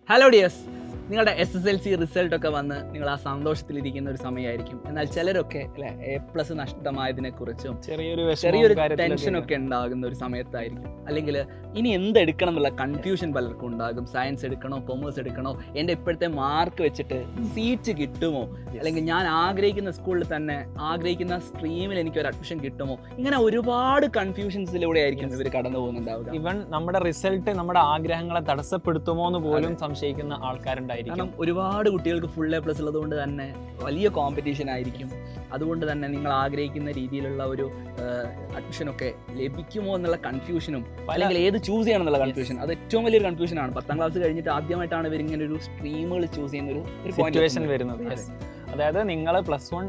Hello dears, നിങ്ങളുടെ SSLC റിസൾട്ടൊക്കെ വന്ന് നിങ്ങൾ ആ സന്തോഷത്തിലിരിക്കുന്ന ഒരു സമയമായിരിക്കും. എന്നാൽ ചിലരൊക്കെ അല്ലെ A+ നഷ്ടമായതിനെക്കുറിച്ചും ചെറിയൊരു ടെൻഷനൊക്കെ ഉണ്ടാകുന്ന ഒരു സമയത്തായിരിക്കും. അല്ലെങ്കിൽ ഇനി എന്തെടുക്കണം എന്നുള്ള കൺഫ്യൂഷൻ പലർക്കും ഉണ്ടാകും. സയൻസ് എടുക്കണോ, കൊമേഴ്സ് എടുക്കണോ, എൻ്റെ ഇപ്പോഴത്തെ മാർക്ക് വെച്ചിട്ട് സീറ്റ് കിട്ടുമോ, അല്ലെങ്കിൽ ഞാൻ ആഗ്രഹിക്കുന്ന സ്കൂളിൽ തന്നെ ആഗ്രഹിക്കുന്ന സ്ട്രീമിൽ എനിക്ക് ഒരു അഡ്മിഷൻ കിട്ടുമോ, ഇങ്ങനെ ഒരുപാട് കൺഫ്യൂഷൻസിലൂടെ ആയിരിക്കും ഇവർ കടന്നു പോകുന്നുണ്ടാവുക. ഇവൻ നമ്മുടെ റിസൾട്ട് നമ്മുടെ ആഗ്രഹങ്ങളെ തടസ്സപ്പെടുത്തുമോ എന്ന് പോലും സംശയിക്കുന്ന ആൾക്കാരുണ്ടായിരിക്കും. കാരണം ഒരുപാട് കുട്ടികൾക്ക് ഫുൾ A+ ഉള്ളതുകൊണ്ട് തന്നെ വലിയ കോമ്പറ്റീഷൻ ആയിരിക്കും. അതുകൊണ്ട് തന്നെ നിങ്ങൾ ആഗ്രഹിക്കുന്ന രീതിയിലുള്ള ഒരു അഡ്മിഷനൊക്കെ ലഭിക്കുമോ എന്നുള്ള കൺഫ്യൂഷനും, അല്ലെങ്കിൽ ഏത് ചൂസ് ചെയ്യണം എന്നുള്ള കൺഫ്യൂഷൻ, അത് ഏറ്റവും വലിയൊരു കൺഫ്യൂഷനാണ്. 10ാം ക്ലാസ് കഴിഞ്ഞിട്ട് ആദ്യമായിട്ടാണ് ഇവർ ഇങ്ങനെ ഒരു സ്ട്രീമുകൾ ചൂസ് ചെയ്യുന്ന ഒരു സിറ്റുവേഷൻ വരുന്നത്. അതായത് നിങ്ങൾ +1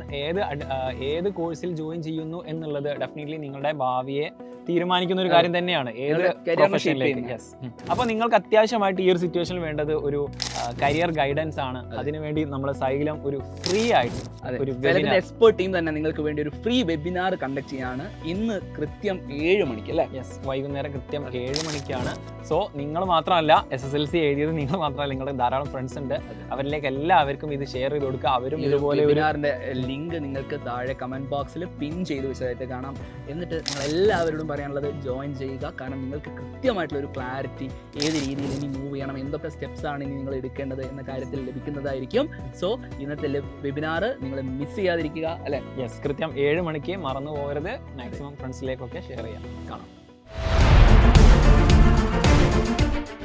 ഏത് കോഴ്സിൽ ജോയിൻ ചെയ്യുന്നു എന്നുള്ളത് ഡെഫിനറ്റ്ലി നിങ്ങളുടെ ഭാവിയെ തീരുമാനിക്കുന്ന ഒരു കാര്യം തന്നെയാണ്, ഏത് പ്രൊഫഷനിലേക്ക്. അപ്പോൾ നിങ്ങൾക്ക് അത്യാവശ്യമായിട്ട് ഈ ഒരു സിറ്റുവേഷനിൽ വേണ്ടത് ഒരു കരിയർ ഗൈഡൻസ് ആണ്. അതിനുവേണ്ടി നമ്മൾ സൈലം ഒരു ഫ്രീ ആയിട്ട് ഒരു എക്സ്പേർട്ട് ടീം തന്നെ നിങ്ങൾക്ക് വേണ്ടി ഒരു ഫ്രീ വെബിനാർ കണ്ടക്ട് ചെയ്യാണ് ഇന്ന് കൃത്യം 7 മണിക്ക് അല്ലേ? വൈകുന്നേരം കൃത്യം 7 മണിക്കാണ്. സോ നിങ്ങൾ മാത്രമല്ല SSLC എഴുതിയത്, നിങ്ങൾ മാത്രമല്ല, നിങ്ങളുടെ ധാരാളം ഫ്രണ്ട്സ് ഉണ്ട്, അവരിലേക്ക് എല്ലാവർക്കും ഇത് ഷെയർ ചെയ്ത് കൊടുക്കുക. അവരും ഇതുപോലെ വെബിനാറിന്റെ ലിങ്ക് നിങ്ങൾക്ക് താഴെ കമന്റ് ബോക്സിൽ പിൻ ചെയ്ത് വിശദമായിട്ട് കാണാം. എന്നിട്ട് നിങ്ങൾ എല്ലാവരോടും പറയാനുള്ളത് ജോയിൻ ചെയ്യുക. കാരണം നിങ്ങൾക്ക് കൃത്യമായിട്ടുള്ള ഒരു ക്ലാരിറ്റി ഏത് രീതിയിൽ ഇനി മൂവ് ചെയ്യണം, എന്തൊക്കെ സ്റ്റെപ്സ് ആണ് ഇനി നിങ്ങൾ എടുക്കേണ്ടത് എന്ന കാര്യത്തിൽ ലഭിക്കുന്നതായിരിക്കും. സോ ഇന്നത്തെ വെബിനാർ നിങ്ങൾ മിസ് ചെയ്യാതിരിക്കുക അല്ലെ? കൃത്യം 7 മണിക്ക് മറന്നു പോകരുത്. മാക്സിമം ഫ്രണ്ട്സിലേക്കൊക്കെ ഷെയർ ചെയ്യാം. കാണാം.